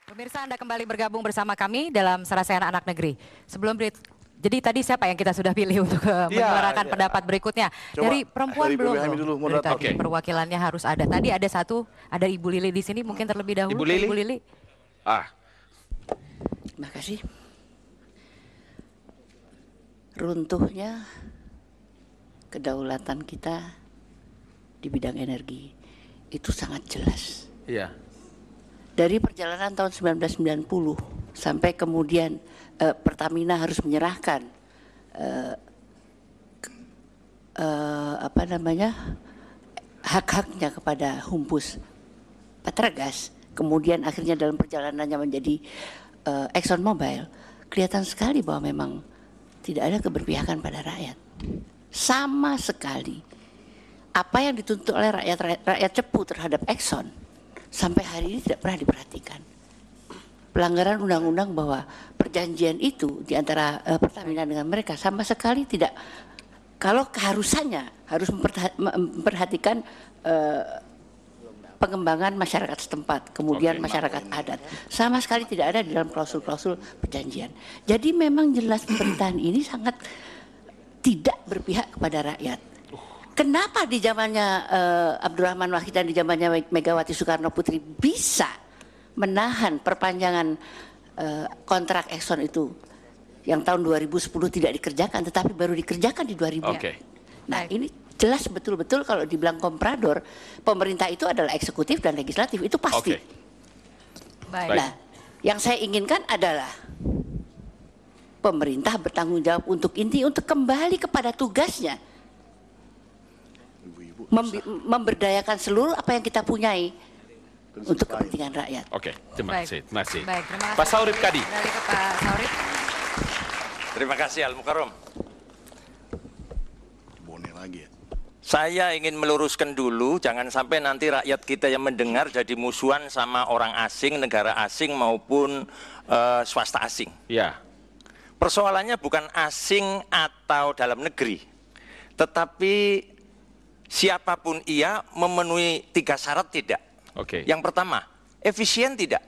Pemirsa, Anda kembali bergabung bersama kami dalam Sarasehan Anak Negeri. Jadi tadi siapa yang kita sudah pilih untuk menyuarakan pendapat berikutnya? Coba, dari perempuan dari belum dulu, dari tadi perwakilannya harus ada. Tadi ada ada Ibu Lili di sini, mungkin terlebih dahulu. Ibu Lili. Terima kasih. Runtuhnya kedaulatan kita di bidang energi itu sangat jelas. Iya. Dari perjalanan tahun 1990 sampai kemudian Pertamina harus menyerahkan hak-haknya kepada Humpus Petrogas, kemudian akhirnya dalam perjalanannya menjadi Exxon Mobil, kelihatan sekali bahwa memang tidak ada keberpihakan pada rakyat sama sekali. Apa yang dituntut oleh rakyat Cepu terhadap Exxon sampai hari ini tidak pernah diperhatikan. Pelanggaran undang-undang bahwa perjanjian itu di antara Pertamina dengan mereka sama sekali tidak, kalau keharusannya harus memperhatikan pengembangan masyarakat setempat, kemudian masyarakat adat, sama sekali tidak ada di dalam klausul-klausul perjanjian. Jadi memang jelas pemerintahan ini sangat tidak berpihak kepada rakyat. Kenapa di zamannya Abdurrahman Wahid dan di zamannya Megawati Soekarno Putri bisa menahan perpanjangan kontrak Exxon itu yang tahun 2010 tidak dikerjakan, tetapi baru dikerjakan di 2000. Nah, ini jelas betul-betul kalau dibilang komprador, pemerintah itu adalah eksekutif dan legislatif, itu pasti. Nah, yang saya inginkan adalah pemerintah bertanggung jawab untuk kembali kepada tugasnya, memberdayakan seluruh apa yang kita punyai untuk kepentingan rakyat. Terima kasih. Baik, terima kasih. Pak Saurip Kadi. Dari ke Pak Saurip. Terima kasih Al Mukarram. Boneh lagi ya. Saya ingin meluruskan dulu, jangan sampai nanti rakyat kita yang mendengar jadi musuhan sama orang asing, negara asing maupun swasta asing. Ya. Persoalannya bukan asing atau dalam negeri, tetapi siapapun ia memenuhi 3 syarat tidak. Yang pertama, efisien tidak.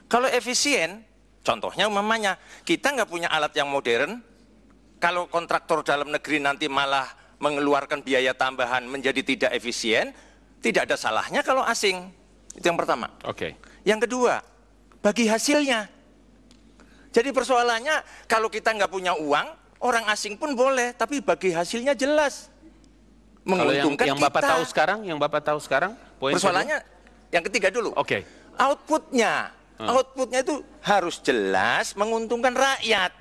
Kalau efisien, contohnya umpamanya kita nggak punya alat yang modern, kalau kontraktor dalam negeri nanti malah mengeluarkan biaya tambahan menjadi tidak efisien, tidak ada salahnya kalau asing. Itu yang pertama. Yang kedua, bagi hasilnya. Jadi persoalannya kalau kita nggak punya uang, orang asing pun boleh, tapi bagi hasilnya jelas. Menguntungkan yang Bapak tahu sekarang, persoalannya yang ketiga dulu. Outputnya itu harus jelas menguntungkan rakyat.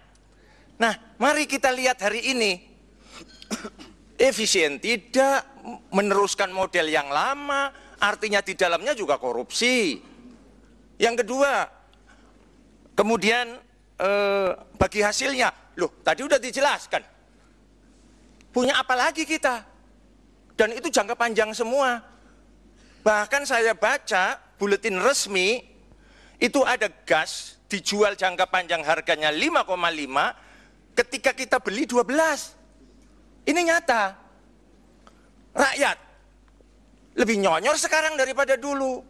Nah, mari kita lihat hari ini. Efisien tidak, meneruskan model yang lama, artinya di dalamnya juga korupsi. Yang kedua, kemudian bagi hasilnya, loh tadi udah dijelaskan. Punya apa lagi kita? Dan itu jangka panjang semua. Bahkan saya baca buletin resmi, itu ada gas dijual jangka panjang harganya 5,5, ketika kita beli 12. Ini nyata. Rakyat lebih nyonyor sekarang daripada dulu.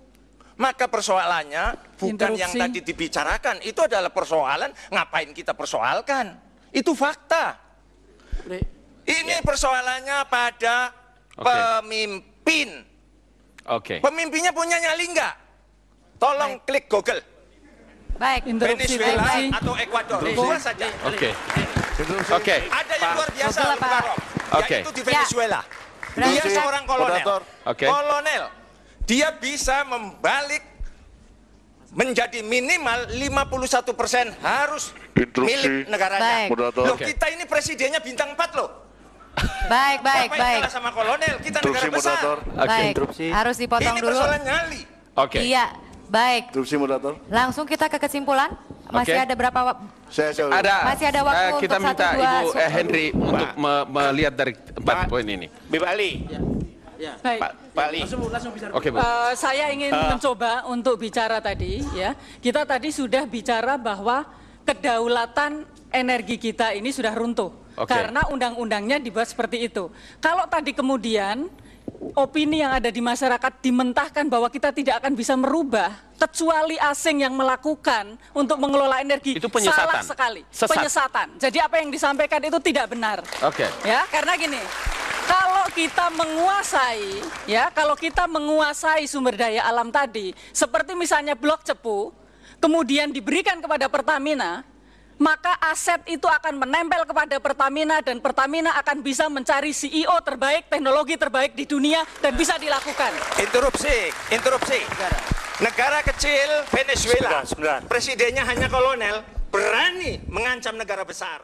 Maka persoalannya bukan yang tadi dibicarakan, itu adalah persoalan ngapain kita persoalkan. Itu fakta. Ini persoalannya pada pemimpin. Pemimpinnya punya nyali enggak? Tolong klik Google. Venezuela atau Ekuador. Dua saja. Ada yang luar biasa, yaitu di Venezuela. Dia seorang kolonel. Kolonel. Dia bisa membalik menjadi minimal 51% harus milik negaranya. Loh, kita ini presidennya bintang 4 loh. Baik. Kalah sama kolonel, kita negara besar. Harus dipotong ini dulu. Ini persoalan nyali. Iya, baik. Moderator. Langsung kita ke kesimpulan. Masih ada berapa? Masih ada waktu kita untuk minta 1, 2. Ibu Henry untuk melihat dari 4 poin ini. Bib Ali. Baik. Pak Ali. Langsung bicara. Bu. Saya ingin mencoba untuk bicara tadi, ya. Kita tadi sudah bicara bahwa kedaulatan energi kita ini sudah runtuh karena undang-undangnya dibuat seperti itu. Kalau tadi kemudian opini yang ada di masyarakat dimentahkan bahwa kita tidak akan bisa merubah kecuali asing yang melakukan untuk mengelola energi. Itu penyesatan. Salah sekali. Sesat. Penyesatan. Jadi apa yang disampaikan itu tidak benar. Oke. Ya, karena gini, kalau kita menguasai sumber daya alam tadi, seperti misalnya blok Cepu, kemudian diberikan kepada Pertamina, maka aset itu akan menempel kepada Pertamina dan Pertamina akan bisa mencari CEO terbaik, teknologi terbaik di dunia dan bisa dilakukan. Interupsi. Negara kecil Venezuela, Sebentar. presidennya hanya kolonel, berani mengancam negara besar.